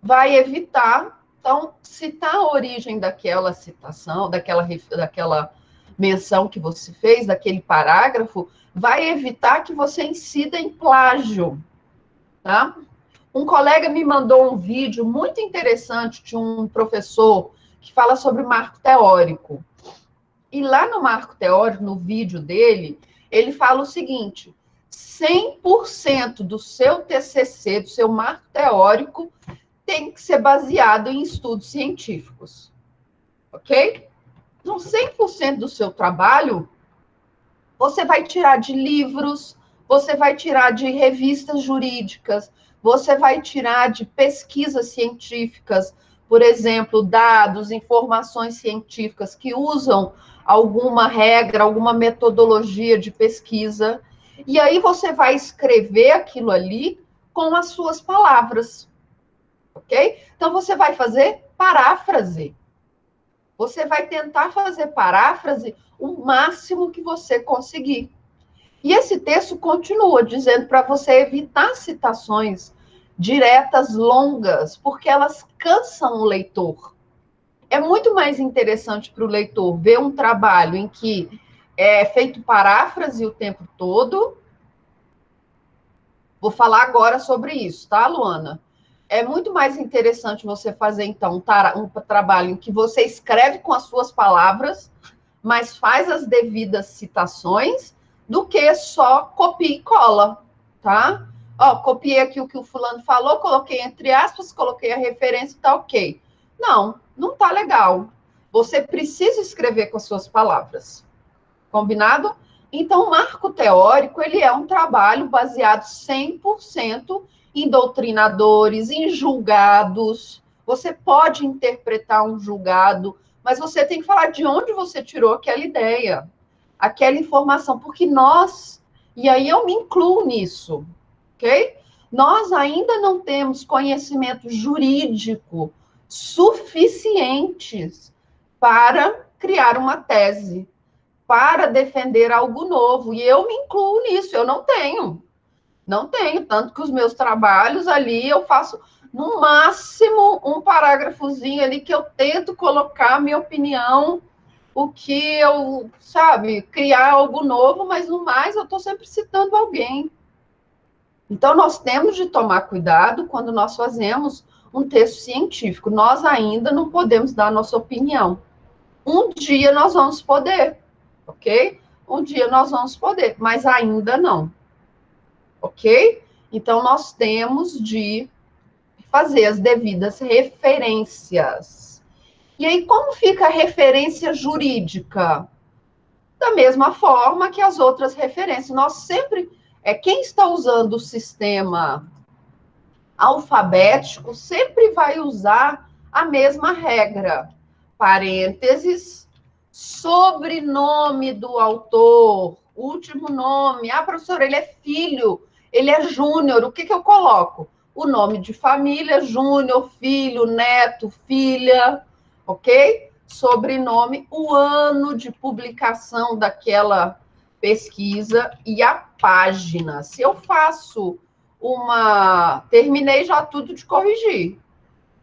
vai evitar, então, citar a origem daquela citação, daquela menção que você fez, daquele parágrafo, vai evitar que você incida em plágio, tá? Um colega me mandou um vídeo muito interessante de um professor que fala sobre marco teórico. E lá no marco teórico, no vídeo dele, ele fala o seguinte: 100% do seu TCC, do seu marco teórico, tem que ser baseado em estudos científicos. Ok? Então, 100% do seu trabalho, você vai tirar de livros, você vai tirar de revistas jurídicas, você vai tirar de pesquisas científicas, por exemplo, dados, informações científicas que usam alguma regra, alguma metodologia de pesquisa, e aí você vai escrever aquilo ali com as suas palavras, ok? Então, você vai fazer paráfrase. Você vai tentar fazer paráfrase o máximo que você conseguir. E esse texto continua dizendo para você evitar citações diretas longas, porque elas cansam o leitor. É muito mais interessante para o leitor ver um trabalho em que é feito paráfrase o tempo todo. Vou falar agora sobre isso, tá, Luana? É muito mais interessante você fazer, então, um trabalho em que você escreve com as suas palavras, mas faz as devidas citações, do que só copia e cola, tá? Ó, copiei aqui o que o fulano falou, coloquei entre aspas, coloquei a referência, tá ok. Não, não tá legal. Você precisa escrever com as suas palavras. Combinado? Então, o marco teórico, ele é um trabalho baseado 100% em doutrinadores, em julgados. Você pode interpretar um julgado, mas você tem que falar de onde você tirou aquela ideia, aquela informação, porque nós, e aí eu me incluo nisso, ok? Nós ainda não temos conhecimento jurídico suficientes para criar uma tese, para defender algo novo. E eu me incluo nisso, eu não tenho. Não tenho, tanto que os meus trabalhos ali eu faço no máximo um parágrafozinho ali que eu tento colocar a minha opinião, o que eu, sabe, criar algo novo, mas no mais eu estou sempre citando alguém. Então nós temos de tomar cuidado quando nós fazemos um texto científico. Nós ainda não podemos dar a nossa opinião. Um dia nós vamos poder, ok? Um dia nós vamos poder, mas ainda não, ok? Então, nós temos de fazer as devidas referências. E aí, como fica a referência jurídica? Da mesma forma que as outras referências. Nós sempre, quem está usando o sistema alfabético sempre vai usar a mesma regra. Parênteses, sobrenome do autor, último nome. Ah, professor, ele é filho, ele é júnior. O que eu coloco? O nome de família, júnior, filho, neto, filha, ok? Sobrenome, o ano de publicação daquela pesquisa e a página. Se eu faço terminei já tudo de corrigir.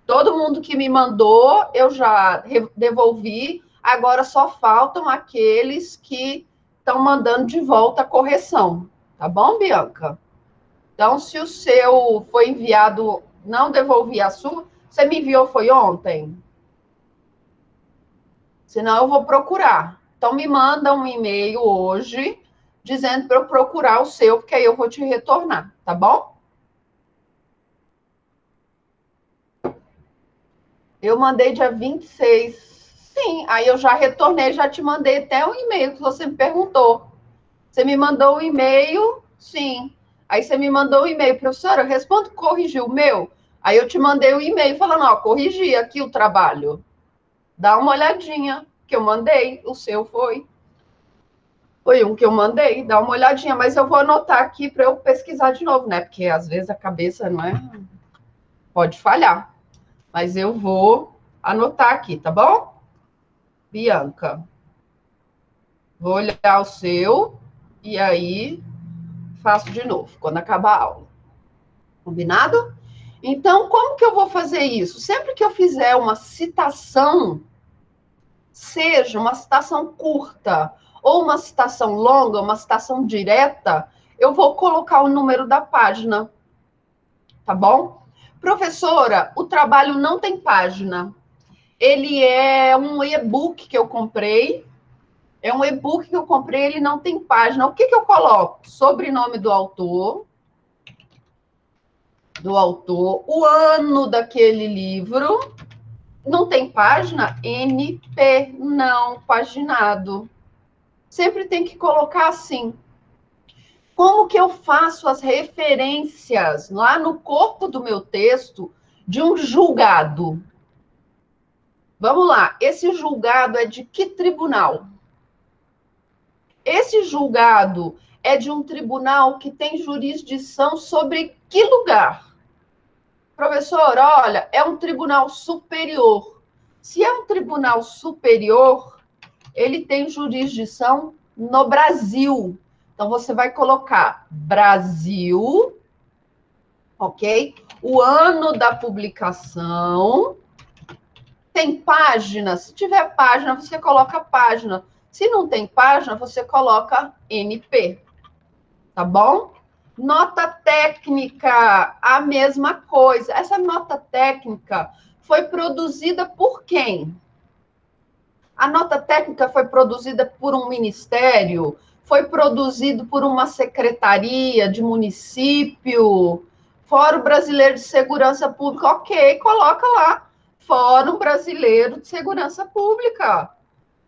Todo mundo que me mandou, eu já devolvi. Agora só faltam aqueles que estão mandando de volta a correção. Tá bom, Bianca? Então, se o seu foi enviado, não devolvi a sua, você me enviou foi ontem? Senão eu vou procurar. Então, me manda um e-mail hoje, dizendo para eu procurar o seu, porque aí eu vou te retornar, tá bom? Eu mandei dia 26. Sim, aí eu já retornei, já te mandei até o e-mail que você me perguntou. Você me mandou um e-mail, sim. Aí você me mandou um e-mail, professora, eu respondo que corrigiu o meu. Aí eu te mandei um e-mail falando, ó, corrigi aqui o trabalho. Dá uma olhadinha, que eu mandei, o seu foi. Foi um que eu mandei, dá uma olhadinha, mas eu vou anotar aqui para eu pesquisar de novo, né? Porque às vezes a cabeça não é. Pode falhar. Mas eu vou anotar aqui, tá bom? Bianca. Vou olhar o seu e aí faço de novo, quando acabar a aula. Combinado? Então, como que eu vou fazer isso? Sempre que eu fizer uma citação, seja uma citação curta ou uma citação longa, uma citação direta, eu vou colocar o número da página, tá bom? Professora, o trabalho não tem página. Ele é um e-book que eu comprei. É um e-book que eu comprei, ele não tem página. O que que eu coloco? Sobrenome do autor, o ano daquele livro. Não tem página? NP, não paginado. Sempre tem que colocar assim. Como que eu faço as referências lá no corpo do meu texto de um julgado? Vamos lá, esse julgado é de que tribunal? Esse julgado é de um tribunal que tem jurisdição sobre que lugar? Professor, olha, é um tribunal superior. Se é um tribunal superior, ele tem jurisdição no Brasil. Então, você vai colocar Brasil, ok? O ano da publicação. Tem página? Se tiver página, você coloca página. Se não tem página, você coloca NP. Tá bom? Nota técnica, a mesma coisa. Essa nota técnica foi produzida por quem? A nota técnica foi produzida por um ministério, foi produzido por uma secretaria de município, Fórum Brasileiro de Segurança Pública, ok, coloca lá, Fórum Brasileiro de Segurança Pública,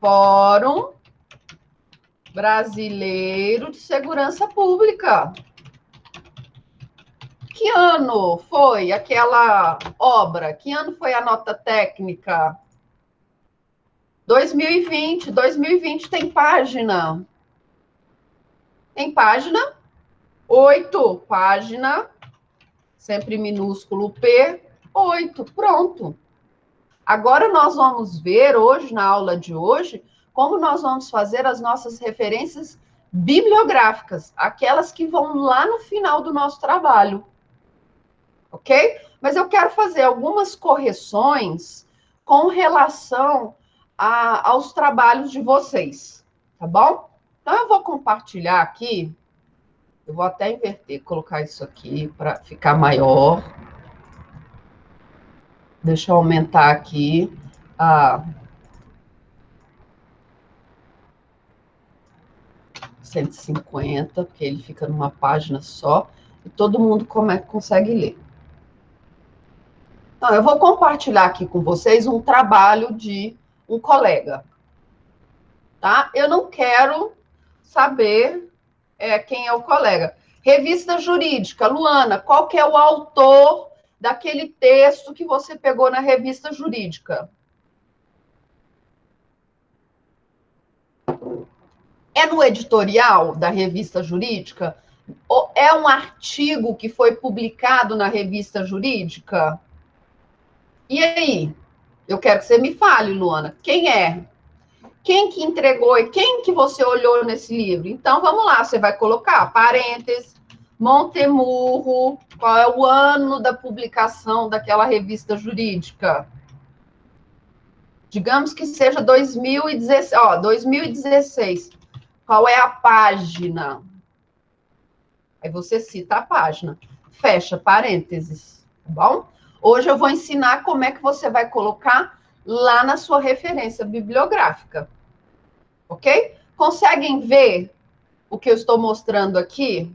Fórum Brasileiro de Segurança Pública. Que ano foi aquela obra? Que ano foi a nota técnica? 2020. 2020 tem página. Tem página? 8. Página, sempre minúsculo P, 8. Pronto. Agora nós vamos ver hoje, na aula de hoje, como nós vamos fazer as nossas referências bibliográficas, aquelas que vão lá no final do nosso trabalho. Ok? Mas eu quero fazer algumas correções com relação aos trabalhos de vocês, tá bom? Então, eu vou compartilhar aqui, eu vou até inverter, colocar isso aqui para ficar maior. Deixa eu aumentar aqui a 150, porque ele fica numa página só, e todo mundo consegue ler. Então, eu vou compartilhar aqui com vocês um trabalho de um colega, tá? Eu não quero saber quem é o colega. Revista jurídica, Luana, qual que é o autor daquele texto que você pegou na revista jurídica? É no editorial da revista jurídica? Ou é um artigo que foi publicado na revista jurídica? E aí? Eu quero que você me fale, Luana. Quem é? Quem que entregou e quem que você olhou nesse livro? Então, vamos lá, você vai colocar parênteses, Montemurro, qual é o ano da publicação daquela revista jurídica? Digamos que seja 2016, 2016. Qual é a página? Aí você cita a página. Fecha parênteses, tá bom? Hoje eu vou ensinar como é que você vai colocar lá na sua referência bibliográfica. Ok? Conseguem ver o que eu estou mostrando aqui?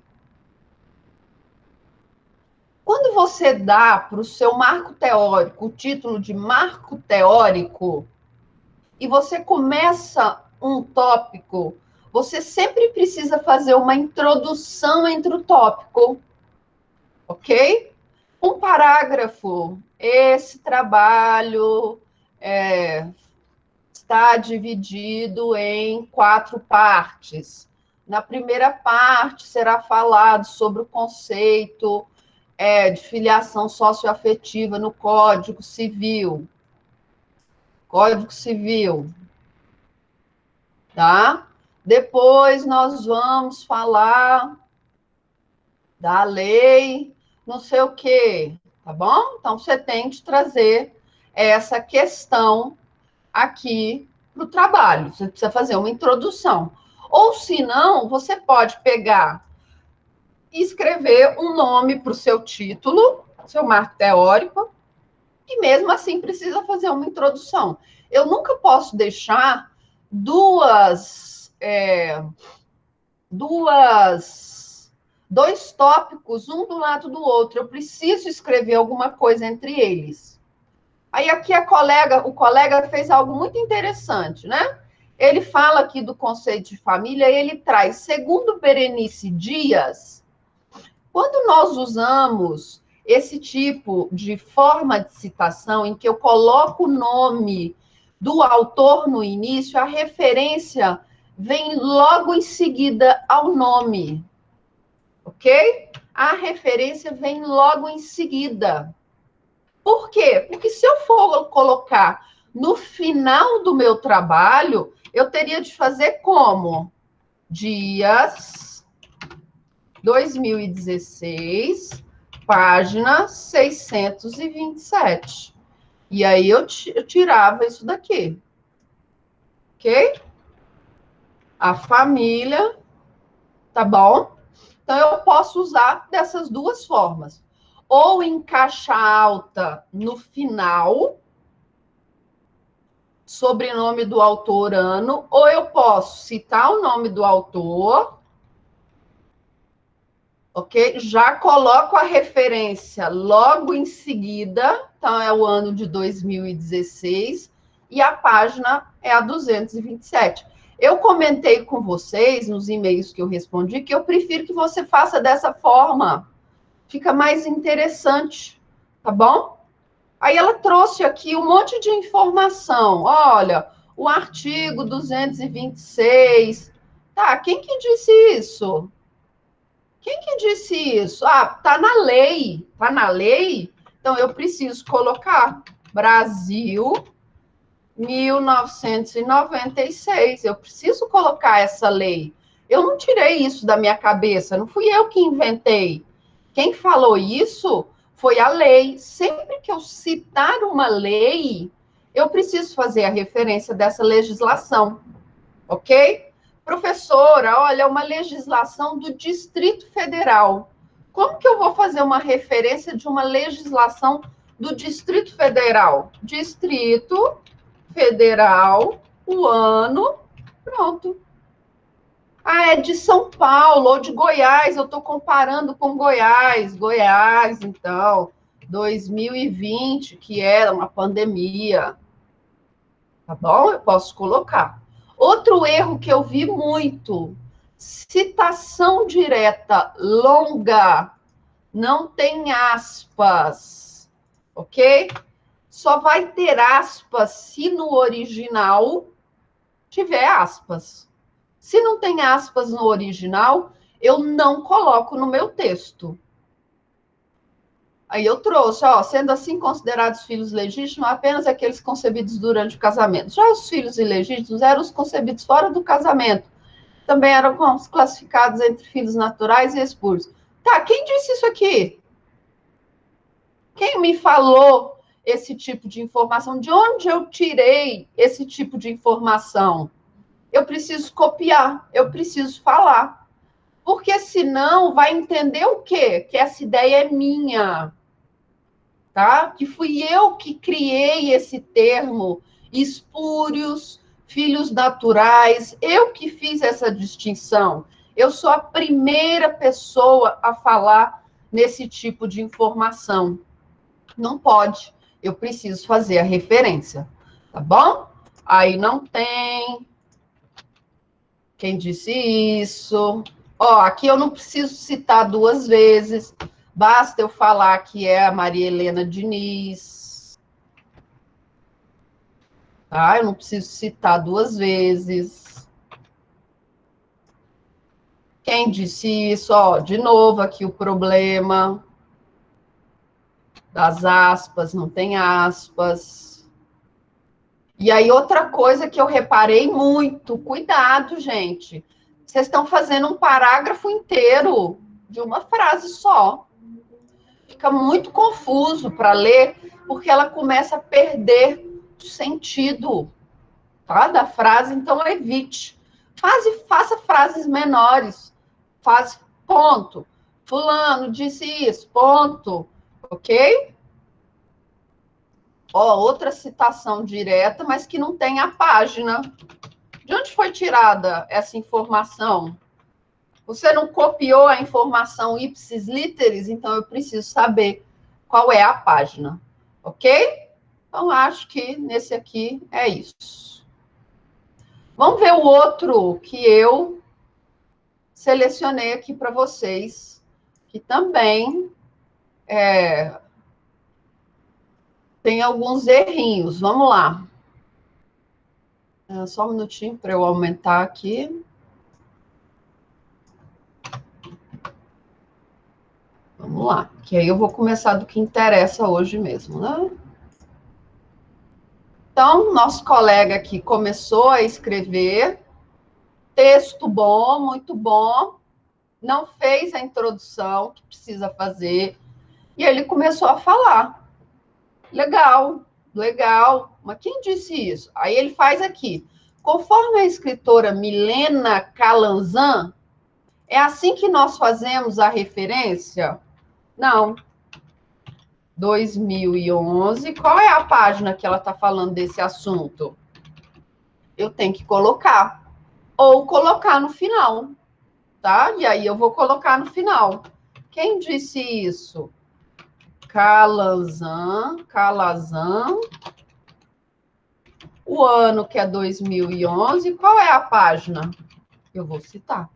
Quando você dá para o seu marco teórico o título de marco teórico, e você começa um tópico, você sempre precisa fazer uma introdução entre o tópico, ok? Um parágrafo. Esse trabalho está dividido em 4 partes. Na primeira parte será falado sobre o conceito de filiação socioafetiva no Código Civil. Código Civil, tá? Depois nós vamos falar da lei, não sei o quê, tá bom? Então, você tem de trazer essa questão aqui para o trabalho. Você precisa fazer uma introdução. Ou, se não, você pode pegar e escrever um nome para o seu título, seu marco teórico, e mesmo assim precisa fazer uma introdução. Eu nunca posso deixar dois tópicos, um do lado do outro. Eu preciso escrever alguma coisa entre eles. Aí aqui o colega fez algo muito interessante, né? Ele fala aqui do conceito de família e ele traz, segundo Berenice Dias, quando nós usamos esse tipo de forma de citação, em que eu coloco o nome do autor no início, a referência vem logo em seguida ao nome, ok? A referência vem logo em seguida. Por quê? Porque se eu for colocar no final do meu trabalho, eu teria de fazer como? Dias 2016, página 627. E aí eu tirava isso daqui. Ok? A família, tá bom? Então, eu posso usar dessas duas formas. Ou em caixa alta no final, sobrenome do autor, ano, ou eu posso citar o nome do autor, ok? Já coloco a referência logo em seguida, então é o ano de 2016, e a página é a 227. Eu comentei com vocês, nos e-mails que eu respondi, que eu prefiro que você faça dessa forma. Fica mais interessante, tá bom? Aí ela trouxe aqui um monte de informação. Olha, o artigo 226. Tá, quem que disse isso? Quem que disse isso? Ah, tá na lei. Tá na lei? Então, eu preciso colocar Brasil 1996. Eu preciso colocar essa lei. Eu não tirei isso da minha cabeça, não fui eu que inventei. Quem falou isso foi a lei. Sempre que eu citar uma lei, eu preciso fazer a referência dessa legislação, ok? Professora, olha, é uma legislação do Distrito Federal. Como que eu vou fazer uma referência de uma legislação do Distrito Federal? Distrito Federal, o ano, pronto. Ah, é de São Paulo ou de Goiás, eu estou comparando com Goiás. Goiás, então, 2020, que era uma pandemia. Tá bom? Eu posso colocar. Outro erro que eu vi muito, citação direta longa, não tem aspas, ok? Só vai ter aspas se no original tiver aspas. Se não tem aspas no original, eu não coloco no meu texto. Aí eu trouxe, ó, sendo assim considerados filhos legítimos apenas aqueles concebidos durante o casamento. Já os filhos ilegítimos eram os concebidos fora do casamento. Também eram classificados entre filhos naturais e espúrios. Tá, quem disse isso aqui? Quem me falou esse tipo de informação? De onde eu tirei esse tipo de informação? Eu preciso copiar, eu preciso falar. Porque senão vai entender o quê? Que essa ideia é minha. Tá? Que fui eu que criei esse termo, espúrios, filhos naturais, eu que fiz essa distinção. Eu sou a primeira pessoa a falar nesse tipo de informação. Não pode, eu preciso fazer a referência, tá bom? Aí não tem. Quem disse isso? Ó, aqui eu não preciso citar duas vezes. Basta eu falar que é a Maria Helena Diniz. Tá? Eu não preciso citar duas vezes. Quem disse isso? Ó, de novo aqui o problema das aspas, não tem aspas. E aí outra coisa que eu reparei muito, cuidado, gente. Vocês estão fazendo um parágrafo inteiro de uma frase só. fica muito confuso para ler, porque ela começa a perder o sentido, tá, da frase, então evite. Faça frases menores, faz ponto. Fulano disse isso, ponto, ok? Ó, outra citação direta, mas que não tem a página. De onde foi tirada essa informação? Você não copiou a informação ipsis literis, então eu preciso saber qual é a página, ok? Então, acho que nesse aqui é isso. Vamos ver o outro que eu selecionei aqui para vocês, que também tem alguns errinhos. Vamos lá. Só um minutinho para eu aumentar aqui. Vamos lá, que aí eu vou começar do que interessa hoje mesmo, né? Então, nosso colega aqui começou a escrever, texto bom, muito bom, não fez a introdução que precisa fazer, e ele começou a falar. Legal, legal, mas quem disse isso? Aí ele faz aqui. Conforme a escritora Milena Calanzan, é assim que nós fazemos a referência? Não. 2011. Qual é a página que ela está falando desse assunto? Eu tenho que colocar. Ou colocar no final, tá? E aí eu vou colocar no final. Quem disse isso? Calazan. O ano que é 2011. Qual é a página? Eu vou citar.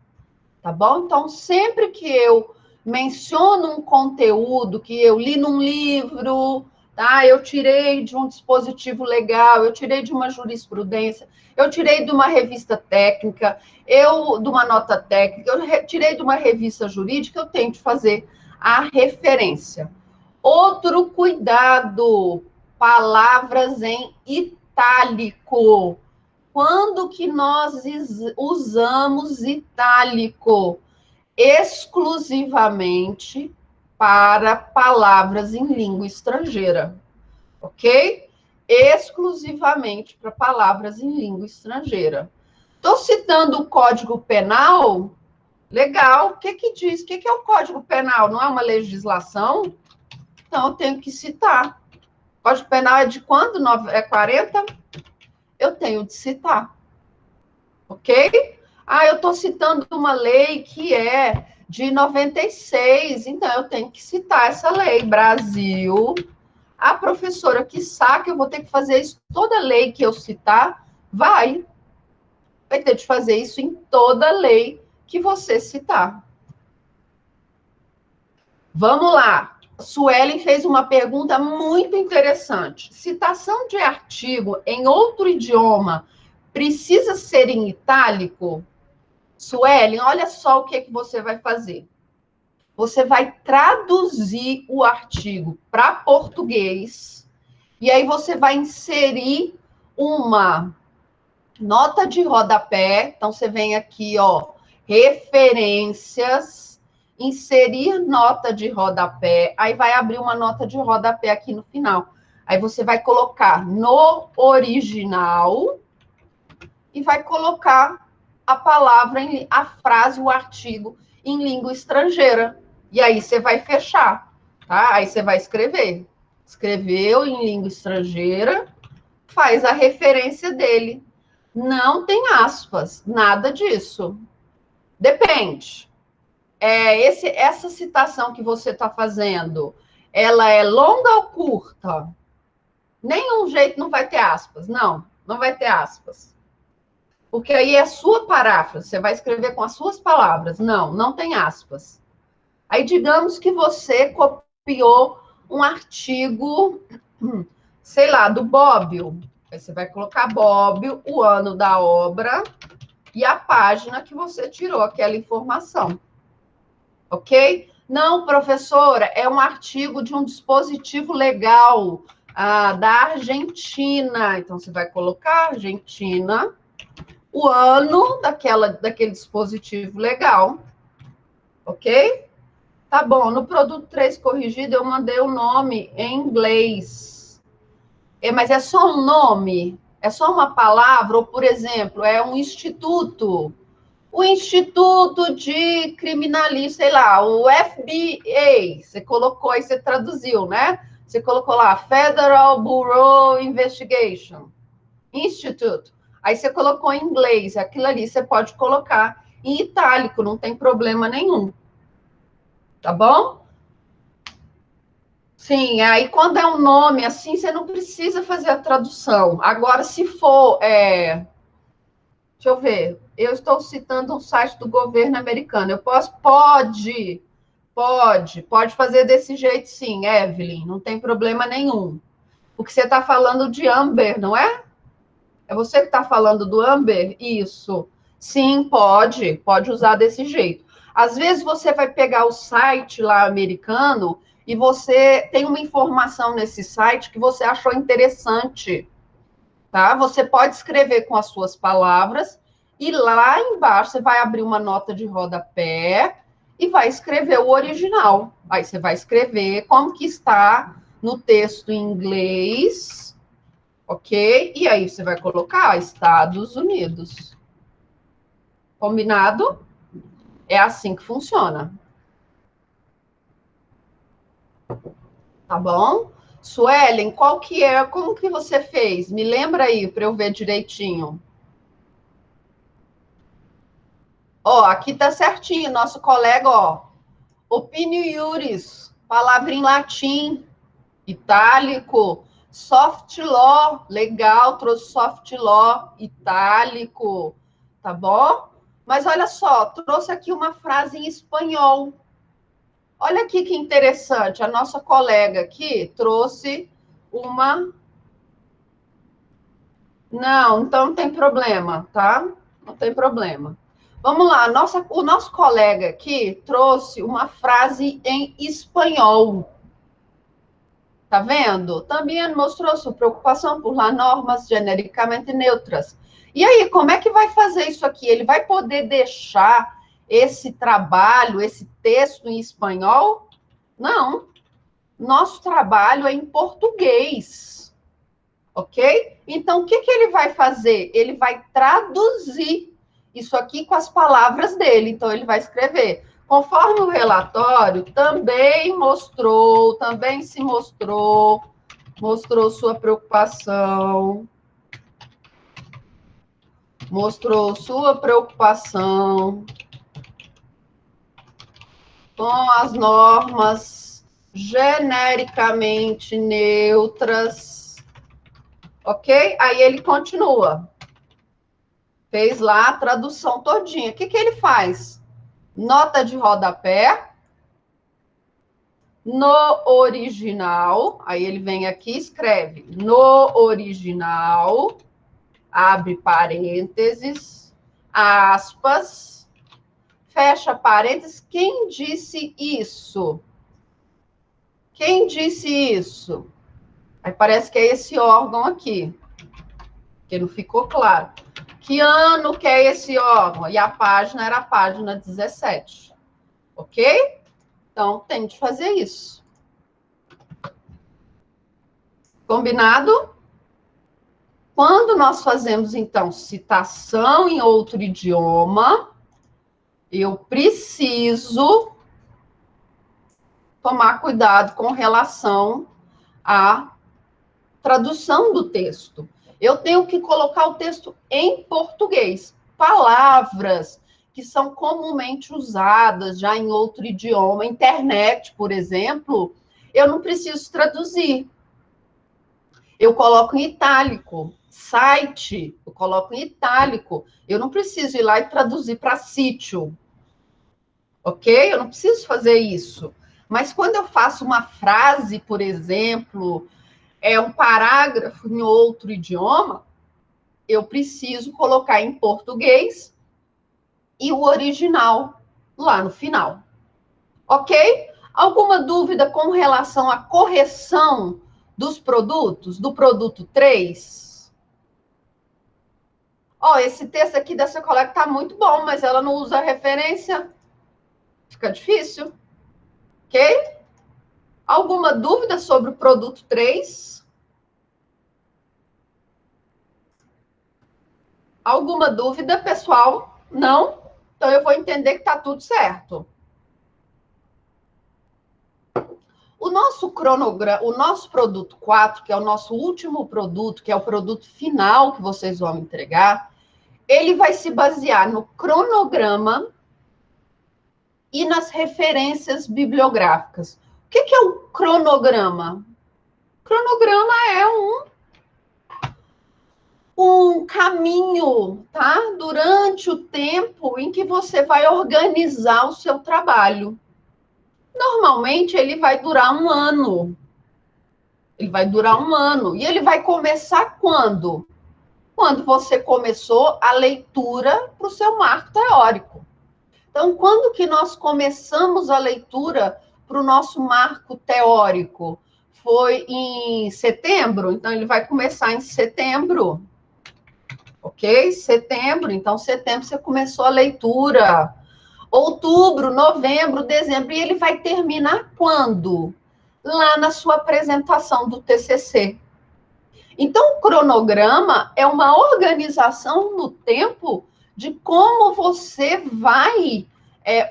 Tá bom? Então, sempre que eu menciono um conteúdo que eu li num livro, tá? Eu tirei de um dispositivo legal, eu tirei de uma jurisprudência, eu tirei de uma revista técnica, de uma nota técnica, eu tirei de uma revista jurídica, eu tenho que fazer a referência. Outro cuidado, palavras em itálico. Quando que nós usamos itálico? Exclusivamente para palavras em língua estrangeira, ok? Exclusivamente para palavras em língua estrangeira. Estou citando o Código Penal, legal, o que que diz? O que que é o Código Penal? Não é uma legislação? Então, eu tenho que citar. O Código Penal é de quando? É 40? Eu tenho de citar, ok? Ah, eu estou citando uma lei que é de 96, então eu tenho que citar essa lei. Brasil, a professora que sabe, eu vou ter que fazer isso, toda lei que eu citar, vai ter de fazer isso em toda lei que você citar. Vamos lá. Suelen fez uma pergunta muito interessante. Citação de artigo em outro idioma precisa ser em itálico? Suelen, olha só o que você vai fazer. Você vai traduzir o artigo para português e aí você vai inserir uma nota de rodapé. Então, você vem aqui, ó, referências, inserir nota de rodapé, aí vai abrir uma nota de rodapé aqui no final. Aí você vai colocar no original e vai colocar a palavra, a frase, o artigo em língua estrangeira. E aí você vai fechar, tá? Aí você vai escrever. Escreveu em língua estrangeira, faz a referência dele. Não tem aspas, nada disso. Depende. Essa citação que você está fazendo, ela é longa ou curta? Nenhum jeito não vai ter aspas. Não, não vai ter aspas. Porque aí é a sua paráfrase, você vai escrever com as suas palavras. Não, não tem aspas. Aí, digamos que você copiou um artigo, sei lá, do Bobbio. Aí você vai colocar Bobbio, o ano da obra e a página que você tirou aquela informação. Ok? Não, professora, é um artigo de um dispositivo legal da Argentina. Então, você vai colocar Argentina, o ano daquele dispositivo legal. Ok? Tá bom, no produto 3 corrigido eu mandei o nome em inglês. Mas é só um nome? É só uma palavra? Ou, por exemplo, é um instituto? O Instituto de Criminalista, sei lá, o FBA, você colocou aí, você traduziu, né? Você colocou lá, Federal Bureau Investigation, Institute. Aí você colocou em inglês, aquilo ali você pode colocar em itálico, não tem problema nenhum. Tá bom? Sim, aí quando é um nome assim, você não precisa fazer a tradução. Agora, se for, deixa eu ver, eu estou citando um site do governo americano. Eu posso? Pode fazer desse jeito sim, Evelyn, não tem problema nenhum. Porque você está falando de Amber, não é? É você que está falando do Amber? Isso. Sim, pode usar desse jeito. Às vezes você vai pegar o site lá americano e você tem uma informação nesse site que você achou interessante, tá? Você pode escrever com as suas palavras e lá embaixo você vai abrir uma nota de rodapé e vai escrever o original. Aí você vai escrever como que está no texto em inglês, ok? E aí você vai colocar Estados Unidos. Combinado? É assim que funciona. Tá bom? Suelen, qual que é? Como que você fez? Me lembra aí para eu ver direitinho. Ó, aqui tá certinho, nosso colega, ó. Opinio iuris, palavra em latim, itálico, soft law, legal, trouxe soft law, itálico, tá bom? Mas olha só, trouxe aqui uma frase em espanhol. Olha aqui que interessante, a nossa colega aqui trouxe uma... Não, então não tem problema, tá? Não tem problema. Vamos lá, o nosso colega aqui trouxe uma frase em espanhol. Tá vendo? Também mostrou sua preocupação por lá normas genericamente neutras. E aí, como é que vai fazer isso aqui? Ele vai poder deixar esse trabalho, esse texto em espanhol? Não. Nosso trabalho é em português. Ok? Então, o que ele vai fazer? Ele vai traduzir isso aqui com as palavras dele. Então, ele vai escrever. Conforme o relatório, também se mostrou sua preocupação, com as normas genericamente neutras, ok? Aí ele continua. Fez lá a tradução todinha. O que ele faz? Nota de rodapé. No original, aí ele vem aqui e escreve no original, abre parênteses, aspas, fecha parênteses. Quem disse isso? Quem disse isso? Aí parece que é esse órgão aqui, que não ficou claro. Que ano que é esse órgão? E a página era a página 17. Ok? Então, tem de fazer isso. Combinado? Quando nós fazemos, então, citação em outro idioma, eu preciso tomar cuidado com relação à tradução do texto. Eu tenho que colocar o texto em português. Palavras que são comumente usadas já em outro idioma, internet, por exemplo, eu não preciso traduzir. Eu coloco em itálico. Site, eu coloco em itálico. Eu não preciso ir lá e traduzir para sítio. Ok? Eu não preciso fazer isso. Mas quando eu faço uma frase, por exemplo, é um parágrafo em outro idioma, eu preciso colocar em português e o original lá no final. Ok? Alguma dúvida com relação à correção dos produtos, do produto 3? Ó, esse texto aqui dessa colega tá muito bom, mas ela não usa referência. Fica difícil. Ok? Alguma dúvida sobre o produto 3? Alguma dúvida, pessoal? Não? Então eu vou entender que está tudo certo. O nosso cronograma, o nosso produto 4, que é o nosso último produto, que é o produto final que vocês vão entregar, ele vai se basear no cronograma e nas referências bibliográficas. O que é o cronograma? Cronograma é um caminho, tá? Durante o tempo em que você vai organizar o seu trabalho. Normalmente ele vai durar um ano. Ele vai durar um ano. E ele vai começar quando? Quando você começou a leitura para o seu marco teórico. Então, quando que nós começamos a leitura para o nosso marco teórico? Foi em setembro, então ele vai começar em setembro. Ok? Setembro, então setembro você começou a leitura. Outubro, novembro, dezembro, e ele vai terminar quando? Lá na sua apresentação do TCC. Então, o cronograma é uma organização no tempo de como você vai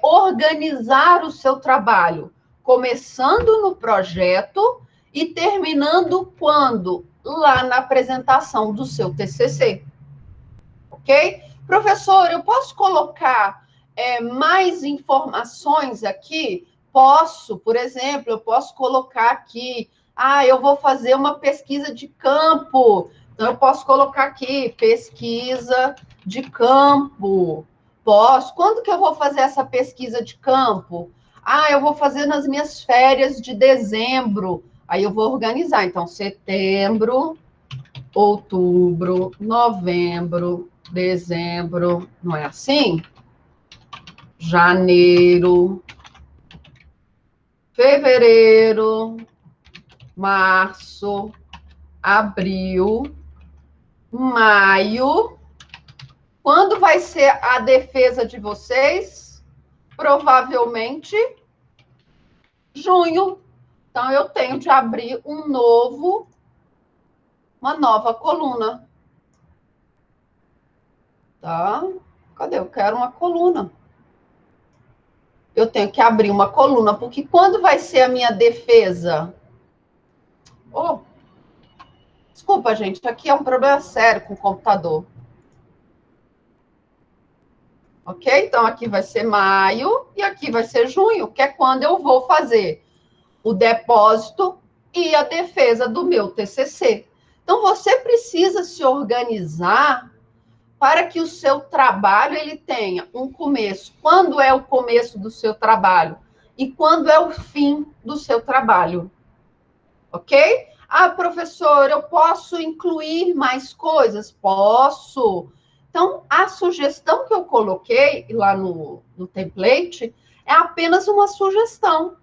organizar o seu trabalho, começando no projeto e terminando quando? Lá na apresentação do seu TCC. Ok? Professor, eu posso colocar mais informações aqui? Posso, por exemplo, eu posso colocar aqui, eu vou fazer uma pesquisa de campo, então eu posso colocar aqui, pesquisa de campo. Posso. Quando que eu vou fazer essa pesquisa de campo? Eu vou fazer nas minhas férias de dezembro. Aí eu vou organizar, então, setembro, outubro, novembro, dezembro, não é assim? Janeiro, fevereiro, março, abril, maio. Quando vai ser a defesa de vocês? Provavelmente junho. Então, eu tenho de abrir uma nova coluna. Tá? Cadê? Eu quero uma coluna. Eu tenho que abrir uma coluna, porque quando vai ser a minha defesa? Desculpa, gente, aqui é um problema sério com o computador. Ok? Então, aqui vai ser maio e aqui vai ser junho, que é quando eu vou fazer o depósito e a defesa do meu TCC. Então, você precisa se organizar para que o seu trabalho ele tenha um começo. Quando é o começo do seu trabalho? E quando é o fim do seu trabalho? Ok? Professor, eu posso incluir mais coisas? Posso. Então, a sugestão que eu coloquei lá no template é apenas uma sugestão.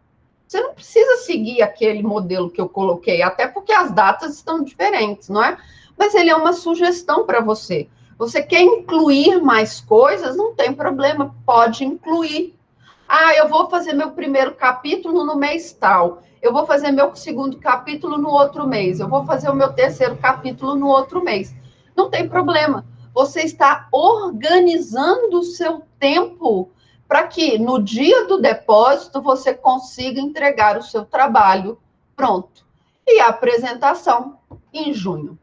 Você não precisa seguir aquele modelo que eu coloquei, até porque as datas estão diferentes, não é? Mas ele é uma sugestão para você. Você quer incluir mais coisas? Não tem problema, pode incluir. Eu vou fazer meu primeiro capítulo no mês tal. Eu vou fazer meu segundo capítulo no outro mês. Eu vou fazer o meu terceiro capítulo no outro mês. Não tem problema. Você está organizando o seu tempo para que no dia do depósito você consiga entregar o seu trabalho pronto. E a apresentação em junho.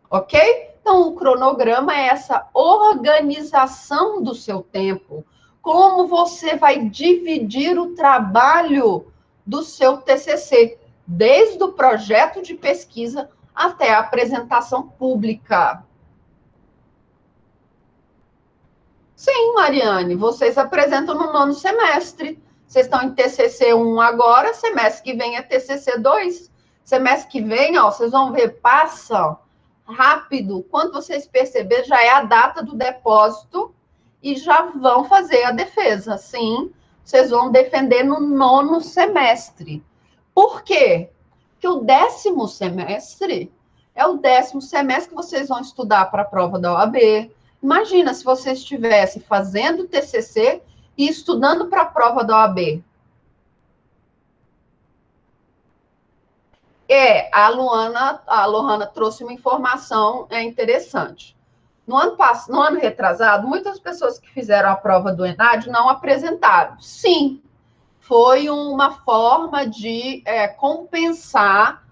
Ok? Então, o cronograma é essa organização do seu tempo. Como você vai dividir o trabalho do seu TCC, desde o projeto de pesquisa até a apresentação pública. Sim, Mariane, vocês apresentam no nono semestre. Vocês estão em TCC 1 agora, semestre que vem é TCC 2. Semestre que vem, vocês vão ver, passa rápido. Quando vocês perceberem, já é a data do depósito e já vão fazer a defesa. Sim, vocês vão defender no nono semestre. Por quê? Porque o 10º semestre é o 10º semestre que vocês vão estudar para a prova da OAB. Imagina se você estivesse fazendo TCC e estudando para a prova da OAB. A Lohana trouxe uma informação interessante. No ano retrasado, muitas pessoas que fizeram a prova do ENAD não apresentaram. Sim, foi uma forma de compensar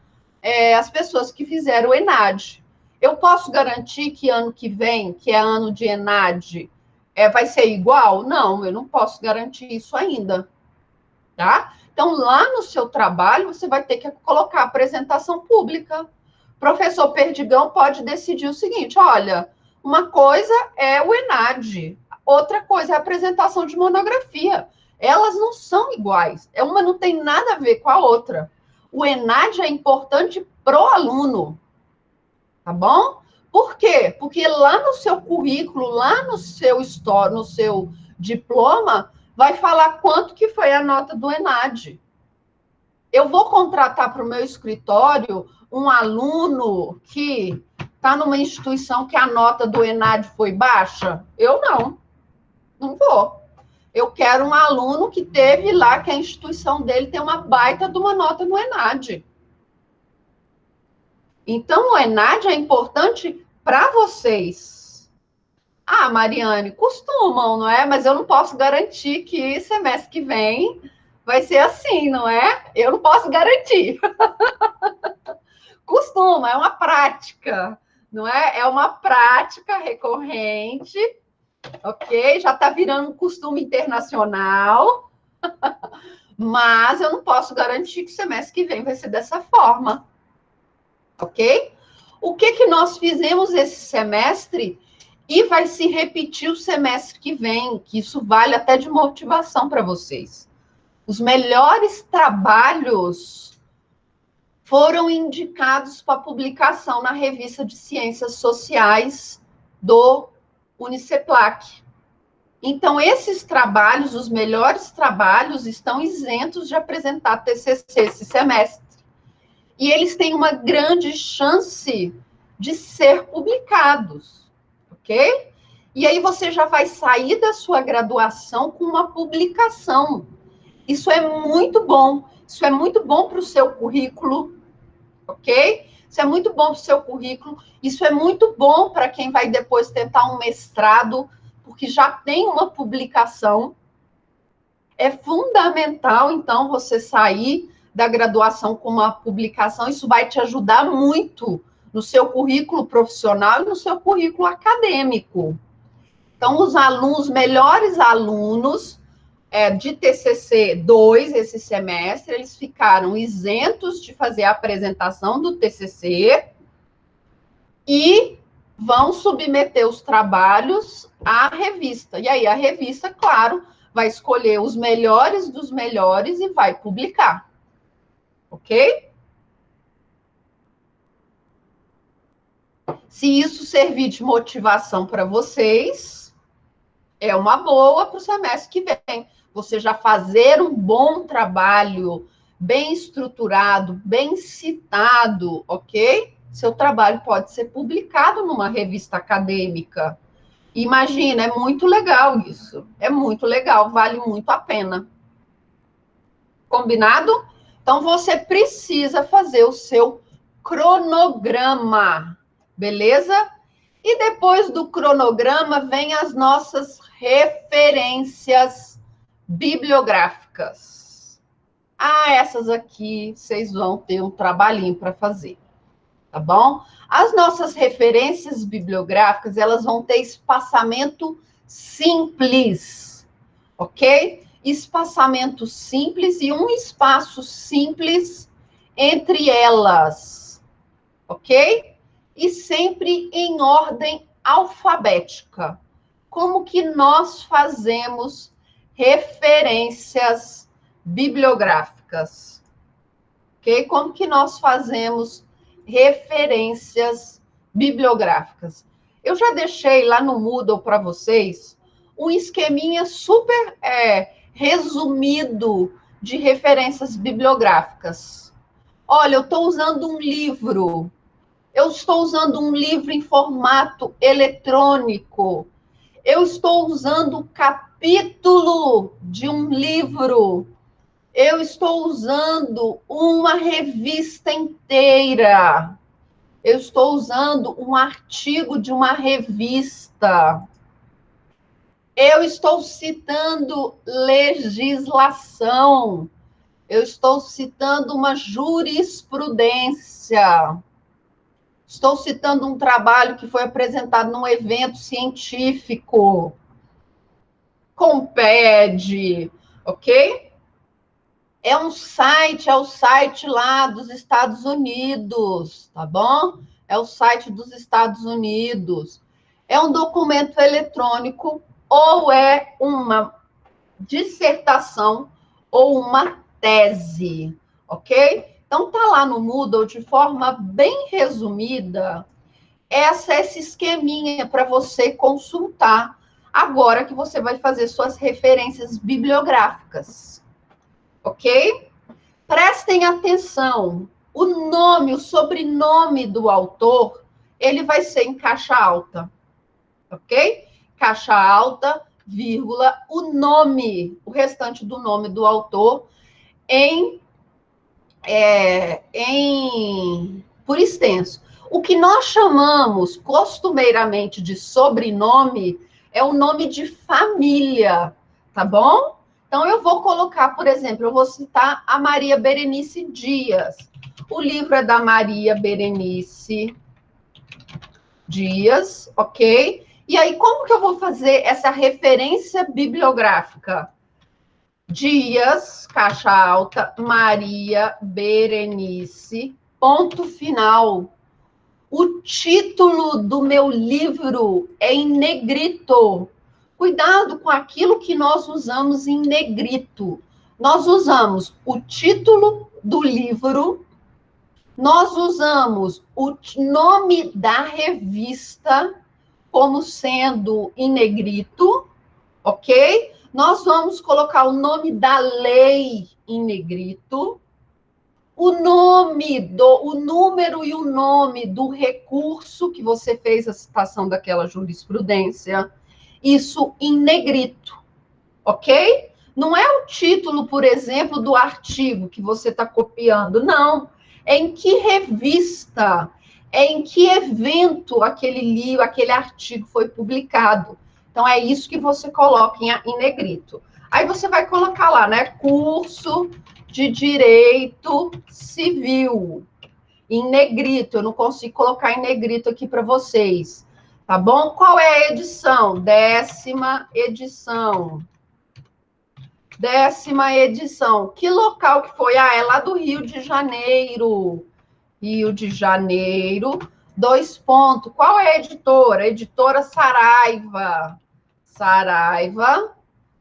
as pessoas que fizeram o ENAD. Eu posso garantir que ano que vem, que é ano de ENAD, vai ser igual? Não, eu não posso garantir isso ainda, tá? Então, lá no seu trabalho, você vai ter que colocar apresentação pública. O professor Perdigão pode decidir o seguinte, olha, uma coisa é o ENAD, outra coisa é a apresentação de monografia. Elas não são iguais, uma não tem nada a ver com a outra. O ENAD é importante para o aluno, tá bom? Por quê? Porque lá no seu currículo, lá no seu no seu diploma, vai falar quanto que foi a nota do ENAD. Eu vou contratar para o meu escritório um aluno que está numa instituição que a nota do ENAD foi baixa? Eu não vou. Eu quero um aluno que teve lá, que a instituição dele tem uma baita de uma nota no ENAD. Então, o ENAD é importante para vocês. Ah, Mariane, costumam, não é? Mas eu não posso garantir que semestre que vem vai ser assim, não é? Eu não posso garantir. Costuma, é uma prática, não é? É uma prática recorrente, ok? Já está virando um costume internacional, mas eu não posso garantir que semestre que vem vai ser dessa forma, ok? O que nós fizemos esse semestre e vai se repetir o semestre que vem, que isso vale até de motivação para vocês. Os melhores trabalhos foram indicados para publicação na revista de Ciências Sociais do Uniceplac. Então, esses trabalhos, os melhores trabalhos, estão isentos de apresentar TCC esse semestre. E eles têm uma grande chance de ser publicados, ok? E aí você já vai sair da sua graduação com uma publicação. Isso é muito bom. Isso é muito bom para o seu currículo, ok? Isso é muito bom para o seu currículo. Isso é muito bom para quem vai depois tentar um mestrado, porque já tem uma publicação. É fundamental, então, você sair da graduação com uma publicação. Isso vai te ajudar muito no seu currículo profissional e no seu currículo acadêmico. Então, os melhores alunos de TCC 2 esse semestre, eles ficaram isentos de fazer a apresentação do TCC e vão submeter os trabalhos à revista. E aí a revista, claro, vai escolher os melhores dos melhores e vai publicar. Ok? Se isso servir de motivação para vocês, é uma boa para o semestre que vem. Você já fazer um bom trabalho, bem estruturado, bem citado, ok? Seu trabalho pode ser publicado numa revista acadêmica. Imagina, é muito legal isso. É muito legal, vale muito a pena. Combinado? Então, você precisa fazer o seu cronograma, beleza? E depois do cronograma, vem as nossas referências bibliográficas. Ah, essas aqui, vocês vão ter um trabalhinho para fazer, tá bom? As nossas referências bibliográficas, elas vão ter espaçamento simples, ok? Espaçamento simples e um espaço simples entre elas, ok? E sempre em ordem alfabética. Como que nós fazemos referências bibliográficas? Ok? Como que nós fazemos referências bibliográficas? Eu já deixei lá no Moodle para vocês um esqueminha super resumido de referências bibliográficas. Olha, eu estou usando um livro. Eu estou usando um livro em formato eletrônico. Eu estou usando o capítulo de um livro Eu estou usando uma revista inteira. Eu estou usando um artigo de uma revista. Eu estou citando legislação. Eu estou citando uma jurisprudência. Estou citando um trabalho que foi apresentado num evento científico. Compede, ok? É o site lá dos Estados Unidos, tá bom? É o site dos Estados Unidos. É um documento eletrônico ou é uma dissertação ou uma tese, ok? Então, tá lá no Moodle de forma bem resumida, esse esqueminha para você consultar agora que você vai fazer suas referências bibliográficas, ok? Prestem atenção, o nome, o sobrenome do autor, ele vai ser em caixa alta, ok? Caixa alta, vírgula, o nome, o restante do nome do autor por extenso. O que nós chamamos costumeiramente de sobrenome é o nome de família, tá bom? Então, eu vou colocar, por exemplo, eu vou citar a Maria Berenice Dias. O livro é da Maria Berenice Dias, ok? E aí, como que eu vou fazer essa referência bibliográfica? Dias, caixa alta, Maria Berenice, ponto final. O título do meu livro é em negrito. Cuidado com aquilo que nós usamos em negrito. Nós usamos o título do livro, nós usamos o nome da revista como sendo em negrito, ok? Nós vamos colocar o nome da lei em negrito, o número e o nome do recurso que você fez a citação daquela jurisprudência, isso em negrito, ok? Não é o título, por exemplo, do artigo que você está copiando, não. É em que revista, é em que evento aquele livro, aquele artigo foi publicado. Então, é isso que você coloca em negrito. Aí você vai colocar lá, né? Curso de Direito Civil, em negrito. Eu não consigo colocar em negrito aqui para vocês, tá bom? Qual é a edição? 10ª edição. 10ª edição. Que local que foi? Ah, é lá do Rio de Janeiro. Rio de Janeiro. 2 pontos. Qual é a editora? Editora Saraiva. Saraiva.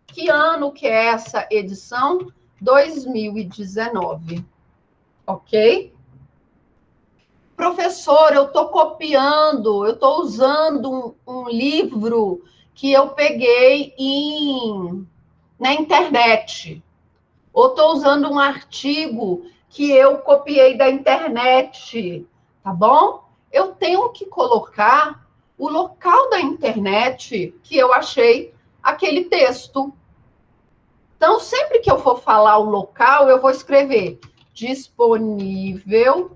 Que ano que é essa edição? 2019. Ok? Professor, eu estou copiando, eu estou usando um livro que eu peguei na internet. Ou estou usando um artigo que eu copiei da internet, tá bom? Eu tenho que colocar o local da internet que eu achei aquele texto. Então, sempre que eu for falar o local, eu vou escrever disponível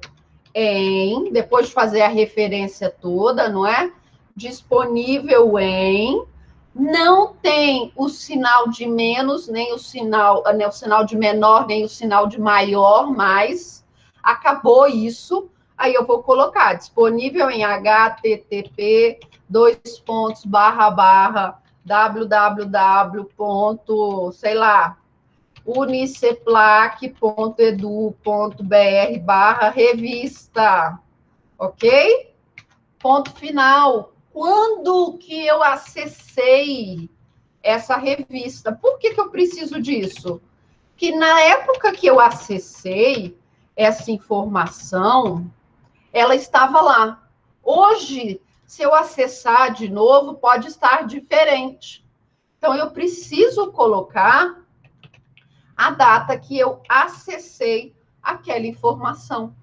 em, depois de fazer a referência toda, não é? Disponível em, não tem o sinal de menos, nem o sinal de menor, nem o sinal de maior, mas acabou isso. Aí eu vou colocar disponível em http www. Sei lá, uniceplac.edu.br/revista, ok? Ponto final. Quando que eu acessei essa revista? Por que eu preciso disso? Que na época que eu acessei essa informação, ela estava lá. Hoje, se eu acessar de novo, pode estar diferente. Então, eu preciso colocar a data que eu acessei aquela informação,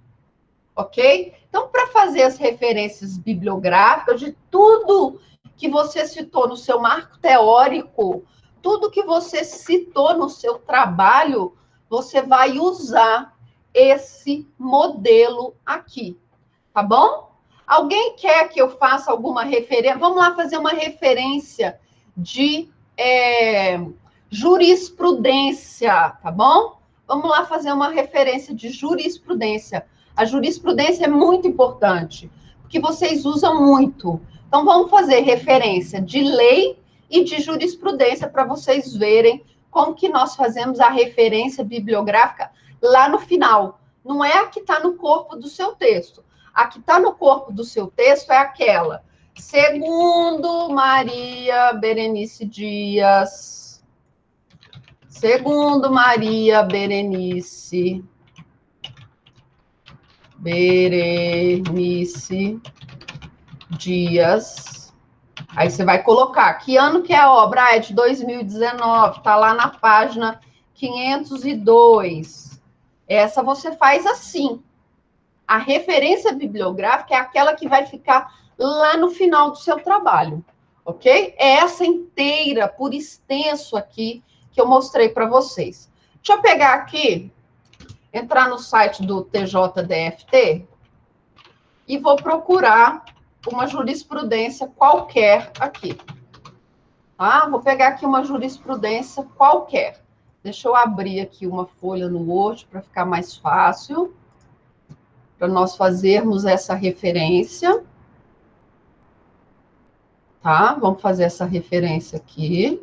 ok? Então, para fazer as referências bibliográficas de tudo que você citou no seu marco teórico, tudo que você citou no seu trabalho, você vai usar esse modelo aqui, tá bom? Alguém quer que eu faça alguma referência? Vamos lá fazer uma referência de jurisprudência, tá bom? Vamos lá fazer uma referência de jurisprudência. A jurisprudência é muito importante, porque vocês usam muito. Então, vamos fazer referência de lei e de jurisprudência para vocês verem como que nós fazemos a referência bibliográfica lá no final. Não é a que está no corpo do seu texto. A que está no corpo do seu texto é aquela. Segundo Maria Berenice Dias. Segundo Maria Berenice Dias. Aí você vai colocar que ano que é a obra? Ah, é de 2019, está lá na página 502. Essa você faz assim. A referência bibliográfica é aquela que vai ficar lá no final do seu trabalho, ok? É essa inteira, por extenso aqui, que eu mostrei para vocês. Deixa eu pegar aqui, entrar no site do TJDFT e vou procurar uma jurisprudência qualquer aqui. Tá? Vou pegar aqui uma jurisprudência qualquer. Deixa eu abrir aqui uma folha no Word para ficar mais fácil, para nós fazermos essa referência. Tá? Vamos fazer essa referência aqui.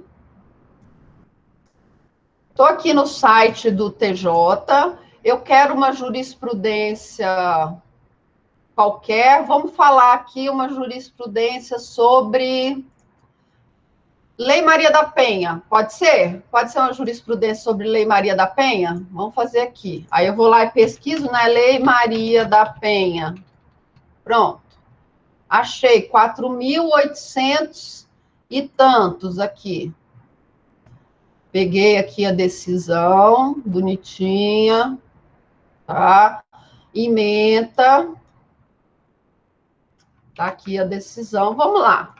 Estou aqui no site do TJ, eu quero uma jurisprudência qualquer. Vamos falar aqui uma jurisprudência sobre Lei Maria da Penha. Pode ser? Pode ser uma jurisprudência sobre Lei Maria da Penha? Vamos fazer aqui. Aí eu vou lá e pesquiso na Lei Maria da Penha. Pronto. Achei 4.800 e tantos aqui. Peguei aqui a decisão, bonitinha, tá? Ementa. Tá aqui a decisão. Vamos lá.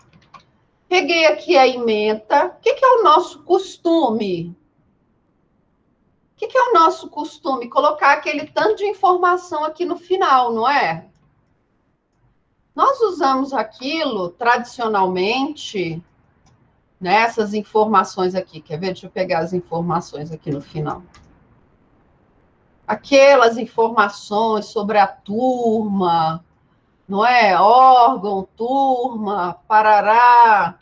Peguei aqui a ementa. O que é o nosso costume? O que é o nosso costume? Colocar aquele tanto de informação aqui no final, não é? Nós usamos aquilo tradicionalmente, né, essas informações aqui. Quer ver? Deixa eu pegar as informações aqui no final. Aquelas informações sobre a turma, não é? Órgão, turma, parará.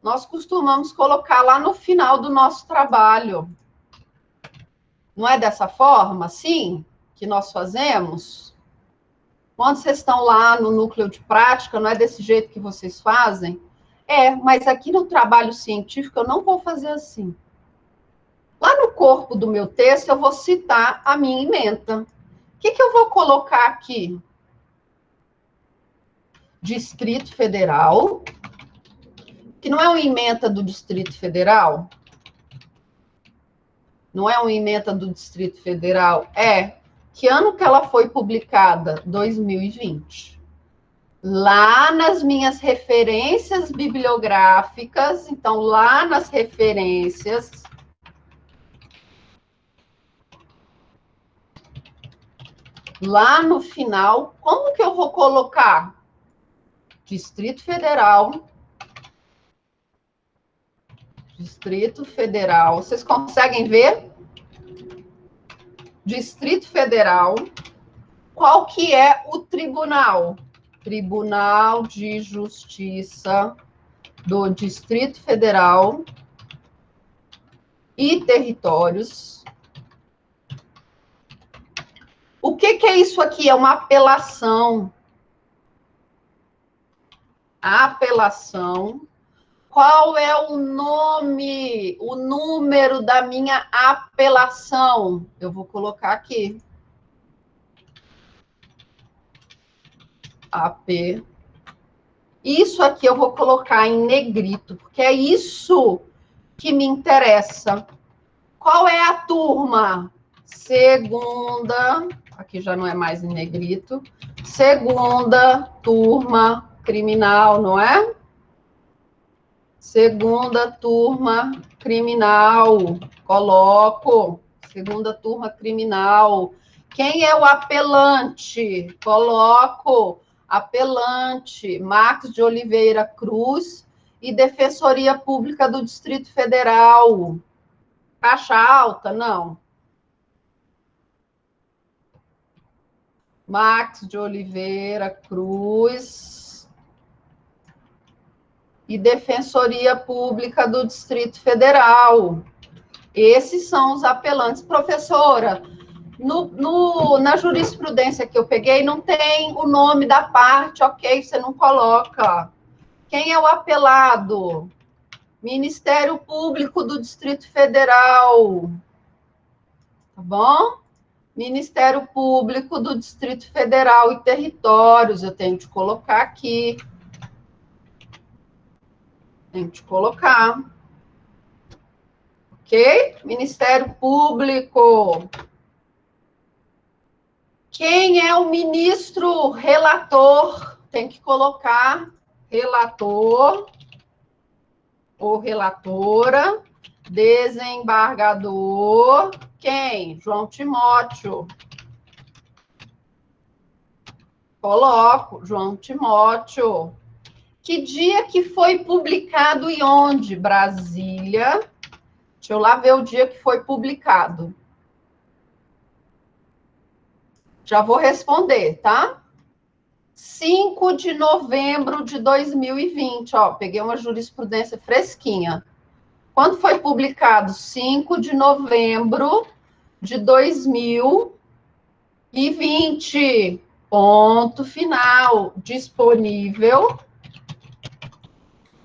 Nós costumamos colocar lá no final do nosso trabalho. Não é dessa forma, sim, que nós fazemos? Quando vocês estão lá no núcleo de prática, não é desse jeito que vocês fazem? É, mas aqui no trabalho científico eu não vou fazer assim. Lá no corpo do meu texto eu vou citar a minha ementa. O que eu vou colocar aqui? Distrito Federal, que não é uma ementa do Distrito Federal? Não é uma ementa do Distrito Federal? É. Que ano que ela foi publicada? 2020. Lá nas minhas referências bibliográficas, então, lá nas referências, lá no final, como que eu vou colocar? Distrito Federal. Distrito Federal. Vocês conseguem ver? Distrito Federal. Qual que é o tribunal? Tribunal de Justiça do Distrito Federal e Territórios. O que é isso aqui? É uma apelação. Apelação. Qual é o nome, o número da minha apelação? Eu vou colocar aqui. AP. Isso aqui eu vou colocar em negrito, porque é isso que me interessa. Qual é a turma? Segunda, aqui já não é mais em negrito. Segunda turma criminal, não é? Segunda turma criminal. Coloco segunda turma criminal. Quem é o apelante? Coloco apelante, Marcos de Oliveira Cruz e Defensoria Pública do Distrito Federal. Caixa alta? Não. Marcos de Oliveira Cruz e Defensoria Pública do Distrito Federal. Esses são os apelantes. Professora, na jurisprudência que eu peguei, não tem o nome da parte, ok? Você não coloca. Quem é o apelado? Ministério Público do Distrito Federal. Tá bom? Ministério Público do Distrito Federal e Territórios. Eu tenho que colocar aqui. Tenho que colocar. Ok? Ministério Público. Quem é o ministro relator? Tem que colocar relator ou relatora, desembargador. Quem? João Timóteo. Coloco, João Timóteo. Que dia que foi publicado e onde? Brasília. Deixa eu lá ver o dia que foi publicado. Já vou responder, tá? 5 de novembro de 2020, ó, peguei uma jurisprudência fresquinha. Quando foi publicado? 5 de novembro de 2020. Ponto final. Disponível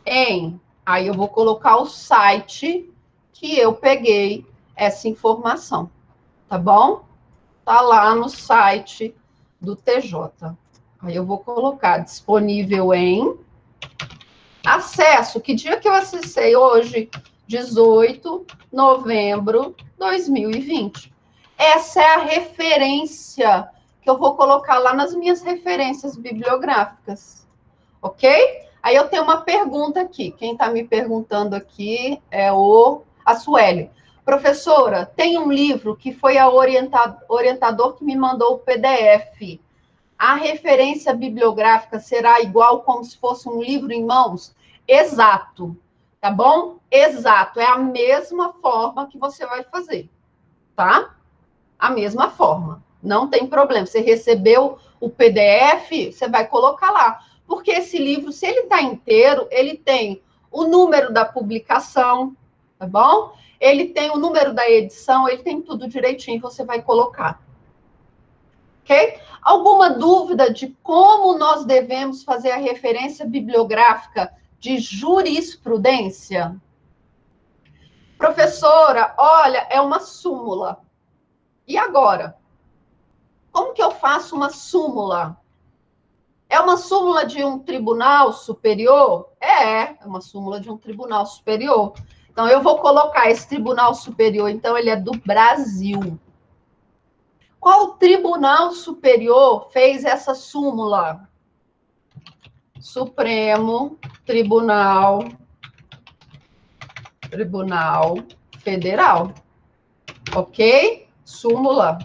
em... Aí eu vou colocar o site que eu peguei essa informação, tá bom? Tá lá no site do TJ. Aí eu vou colocar disponível em acesso. Que dia que eu acessei? Hoje, 18 de novembro de 2020. Essa é a referência que eu vou colocar lá nas minhas referências bibliográficas. Ok? Aí eu tenho uma pergunta aqui. Quem está me perguntando aqui é a Sueli. Professora, tem um livro que foi a orientador que me mandou o PDF. A referência bibliográfica será igual como se fosse um livro em mãos? Exato, tá bom? Exato, é a mesma forma que você vai fazer, tá? A mesma forma, não tem problema. Você recebeu o PDF, você vai colocar lá. Porque esse livro, se ele está inteiro, ele tem o número da publicação, tá bom? Ele tem o número da edição, ele tem tudo direitinho, você vai colocar. Ok? Alguma dúvida de como nós devemos fazer a referência bibliográfica de jurisprudência? Professora, olha, é uma súmula. E agora? Como que eu faço uma súmula? É uma súmula de um tribunal superior? É uma súmula de um tribunal superior. Então, eu vou colocar esse tribunal superior, então, ele é do Brasil. Qual tribunal superior fez essa súmula? Supremo Tribunal Federal. Ok? Súmula.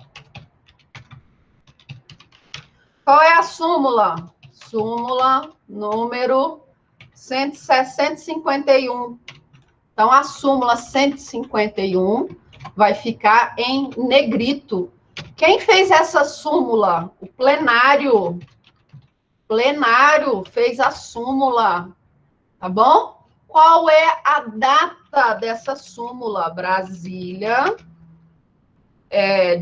Qual é a súmula? Súmula número 151. Então, a súmula 151 vai ficar em negrito. Quem fez essa súmula? O plenário. Plenário fez a súmula. Tá bom? Qual é a data dessa súmula? Brasília,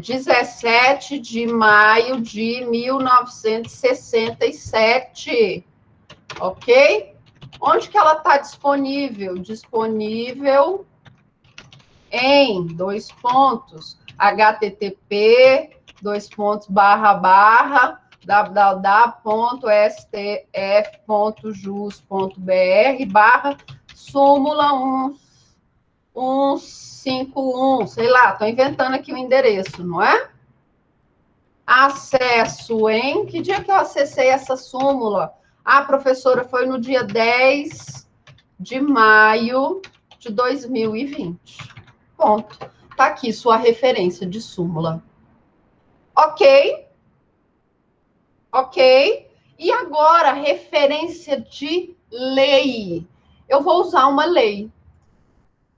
17 de maio de 1967. Ok? Onde que ela está disponível? Disponível em, http://www.stf.jus.br/súmula 151, sei lá, estou inventando aqui o endereço, não é? Acesso em... Que dia que eu acessei essa súmula? Ah, professora, foi no dia 10 de maio de 2020. Ponto. Tá aqui sua referência de súmula. Ok? Ok? E agora, referência de lei. Eu vou usar uma lei,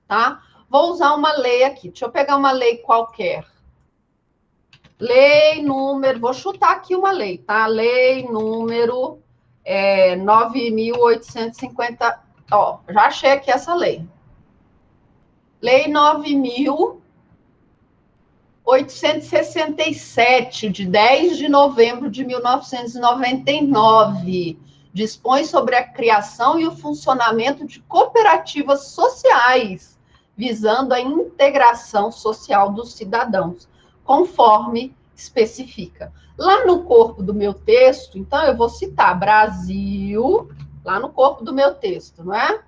tá? Vou usar uma lei aqui. Deixa eu pegar uma lei qualquer. Lei número, vou chutar aqui uma lei, tá? Lei número 9.850. Ó, já achei aqui essa lei. Lei 9.867, de 10 de novembro de 1999, dispõe sobre a criação e o funcionamento de cooperativas sociais, visando a integração social dos cidadãos, conforme especifica. Lá no corpo do meu texto, então, eu vou citar Brasil, lá no corpo do meu texto, não é?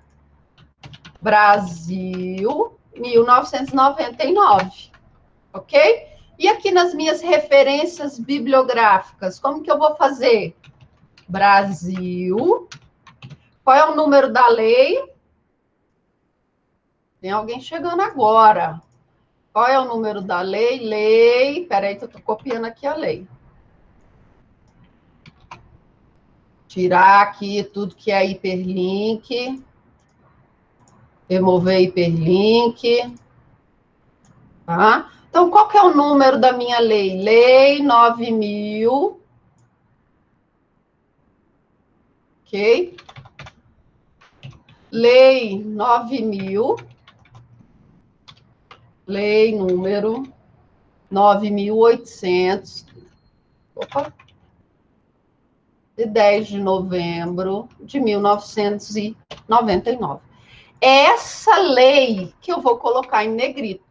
Brasil, 1999. Ok? E aqui nas minhas referências bibliográficas, como que eu vou fazer? Brasil. Qual é o número da lei? Tem alguém chegando agora. Qual é o número da lei? Lei. Peraí, que eu estou copiando aqui a lei. Tirar aqui tudo que é hiperlink. Remover hiperlink. Tá? Então, qual que é o número da minha lei? Lei 9.000. Ok? Lei 9.000. Lei número 9.800. Opa! De 10 de novembro de 1999. É essa lei que eu vou colocar em negrito.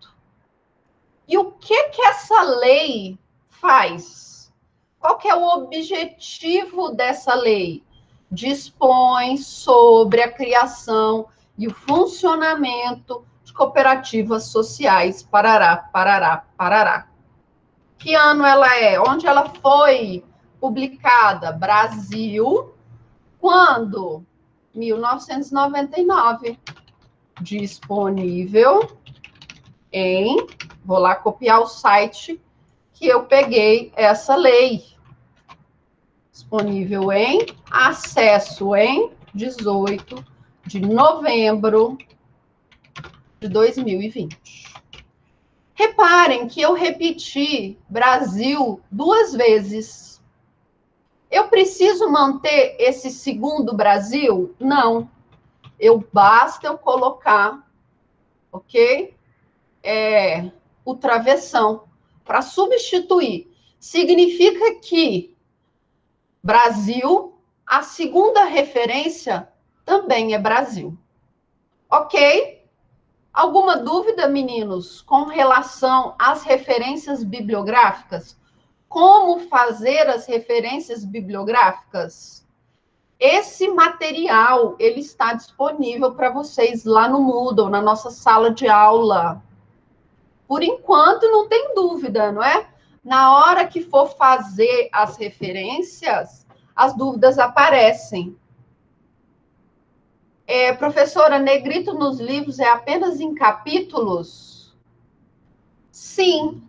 E o que essa lei faz? Qual que é o objetivo dessa lei? Dispõe sobre a criação e o funcionamento de cooperativas sociais, parará, parará, parará. Que ano ela é? Onde ela foi publicada? Brasil. Quando? 1999. Disponível em... Vou lá copiar o site que eu peguei essa lei. Disponível em... Acesso em 18 de novembro de 2020. Reparem que eu repeti Brasil 2 vezes. Eu preciso manter esse segundo Brasil? Não. Basta eu colocar, ok? O travessão para substituir. Significa que Brasil, a segunda referência também é Brasil. Ok? Alguma dúvida, meninos, com relação às referências bibliográficas? Como fazer as referências bibliográficas? Esse material, ele está disponível para vocês lá no Moodle, na nossa sala de aula. Por enquanto, não tem dúvida, não é? Na hora que for fazer as referências, as dúvidas aparecem. Professora, negrito nos livros é apenas em capítulos? Sim,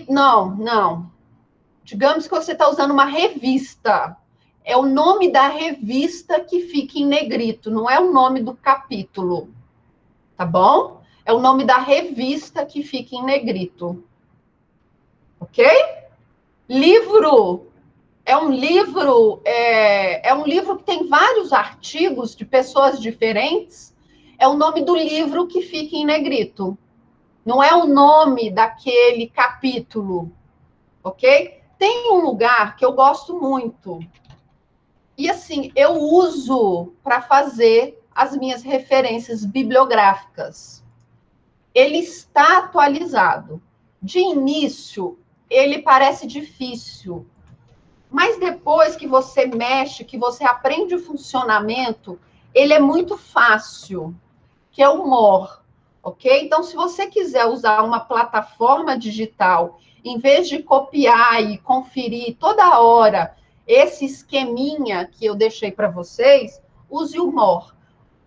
não. Digamos que você está usando uma revista. É o nome da revista que fica em negrito, não é o nome do capítulo. Tá bom? É o nome da revista que fica em negrito. Ok? Livro. É um livro que tem vários artigos de pessoas diferentes. É o nome do livro que fica em negrito. Não é o nome daquele capítulo. Ok? Tem um lugar que eu gosto muito. E assim, eu uso para fazer as minhas referências bibliográficas. Ele está atualizado. De início, ele parece difícil. Mas depois que você mexe, que você aprende o funcionamento, ele é muito fácil, que é o MOR, ok? Então, se você quiser usar uma plataforma digital, em vez de copiar e conferir toda hora esse esqueminha que eu deixei para vocês, use o MOR.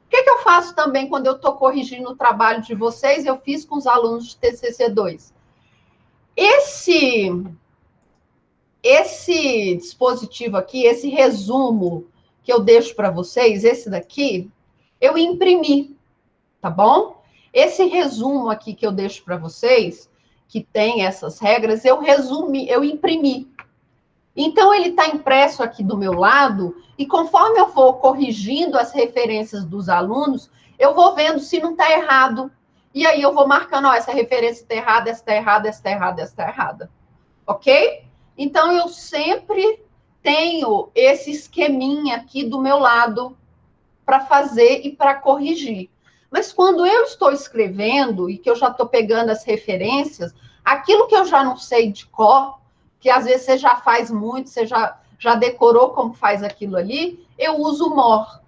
O que eu faço também quando eu estou corrigindo o trabalho de vocês? Eu fiz com os alunos de TCC2. Esse dispositivo aqui, esse resumo que eu deixo para vocês, esse daqui, eu imprimi, tá bom? Esse resumo aqui que eu deixo para vocês, que tem essas regras, eu imprimi. Então, ele está impresso aqui do meu lado, e conforme eu vou corrigindo as referências dos alunos, eu vou vendo se não está errado. E aí eu vou marcando, ó, essa referência está errada, essa está errada, essa está errada, essa está errada. Ok? Então, eu sempre tenho esse esqueminha aqui do meu lado para fazer e para corrigir. Mas quando eu estou escrevendo e que eu já estou pegando as referências, aquilo que eu já não sei de cor, que às vezes você já faz muito, você já decorou como faz aquilo ali, eu uso o MOR.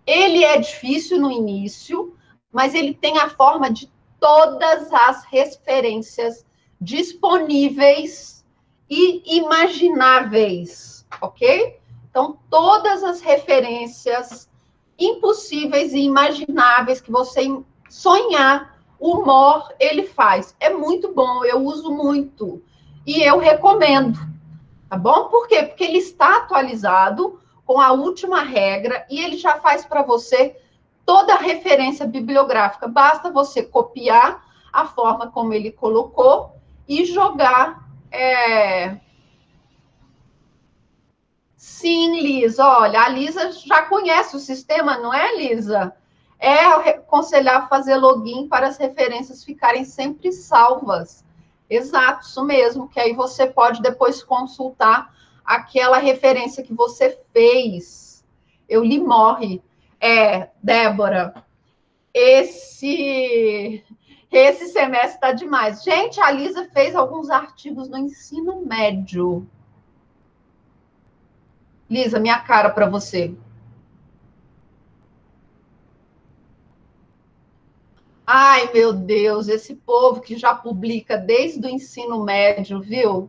Ele é difícil no início, mas ele tem a forma de todas as referências disponíveis e imagináveis, ok? Então, todas as referências impossíveis e imagináveis que você sonhar, o MOR ele faz. É muito bom, eu uso muito. E eu recomendo, tá bom? Por quê? Porque ele está atualizado com a última regra e ele já faz para você toda a referência bibliográfica. Basta você copiar a forma como ele colocou e jogar. Sim, Lisa. Olha, a Lisa já conhece o sistema, não é, Lisa? É aconselhar fazer login para as referências ficarem sempre salvas. Exato, isso mesmo, que aí você pode depois consultar aquela referência que você fez. Eu li morre. Débora, esse semestre está demais. Gente, a Lisa fez alguns artigos no ensino médio. Lisa, minha cara para você. Ai, meu Deus, esse povo que já publica desde o ensino médio, viu?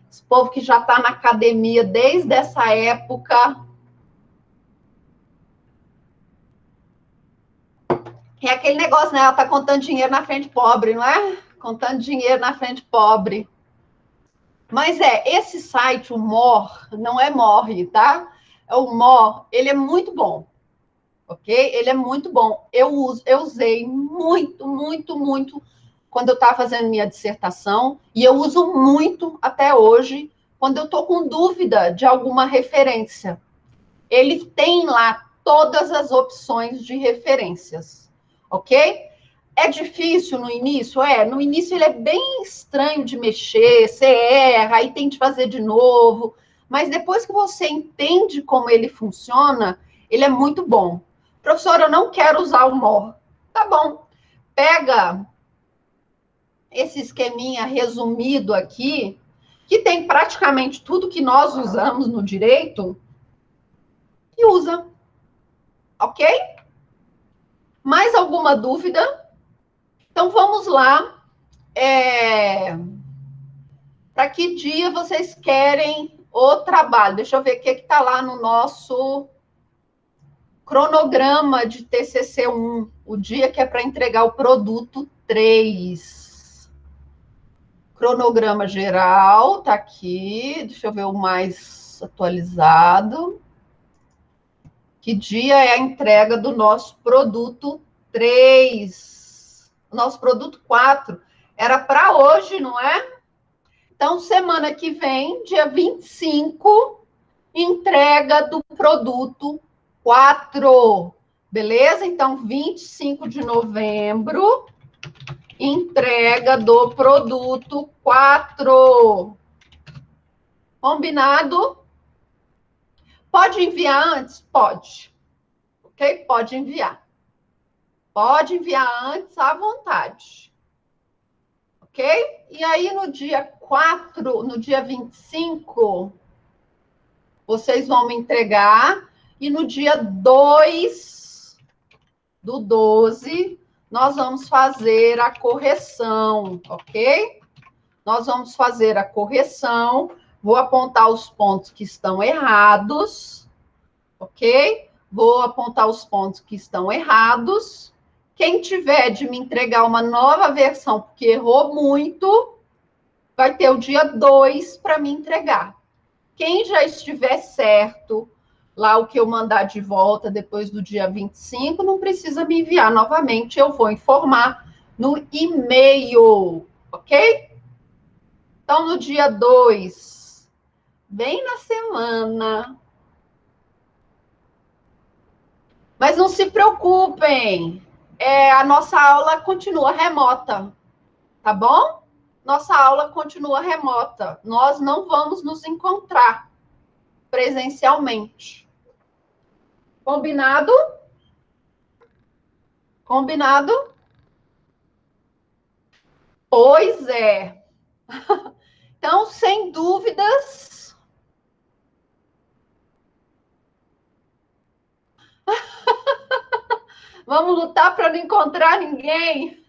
Esse povo que já está na academia desde essa época. É aquele negócio, né? Ela está contando dinheiro na frente pobre, não é? Contando dinheiro na frente pobre. Mas esse site, o MOR, não é Morre, tá? O MOR, ele é muito bom, ok? Ele é muito bom. Eu usei muito, muito, muito quando eu estava fazendo minha dissertação, e eu uso muito até hoje, quando eu estou com dúvida de alguma referência. Ele tem lá todas as opções de referências, ok? É difícil no início? No início ele é bem estranho de mexer, você erra, aí tem que fazer de novo, mas depois que você entende como ele funciona, ele é muito bom. Professora, eu não quero usar o MOR. Tá bom, pega esse esqueminha resumido aqui, que tem praticamente tudo que nós usamos no direito, e usa, ok? Mais alguma dúvida? Então, vamos lá. Para que dia vocês querem o trabalho? Deixa eu ver o que está lá no nosso cronograma de TCC1, o dia que é para entregar o produto 3. Cronograma geral, tá aqui. Deixa eu ver o mais atualizado. Que dia é a entrega do nosso produto 3? O nosso produto 4. Era para hoje, não é? Então, semana que vem, dia 25, entrega do produto 4. Beleza? Então, 25 de novembro, entrega do produto 4. Combinado? Pode enviar antes? Pode. Ok? Pode enviar. Pode enviar antes à vontade. Ok? E aí, no dia 4, no dia 25, vocês vão me entregar. E no dia 2 do 12, nós vamos fazer a correção, ok? Nós vamos fazer a correção. Vou apontar os pontos que estão errados, ok? vou apontar os pontos que estão errados. Quem tiver de me entregar uma nova versão, porque errou muito, vai ter o dia 2 para me entregar. Quem já estiver certo, lá o que eu mandar de volta depois do dia 25, não precisa me enviar novamente, eu vou informar no e-mail, ok? Então, no dia 2, bem na semana. Mas não se preocupem, a nossa aula continua remota, tá bom? Nossa aula continua remota. Nós não vamos nos encontrar presencialmente. Combinado? Combinado? Pois é. Então, sem dúvidas, vamos lutar para não encontrar ninguém.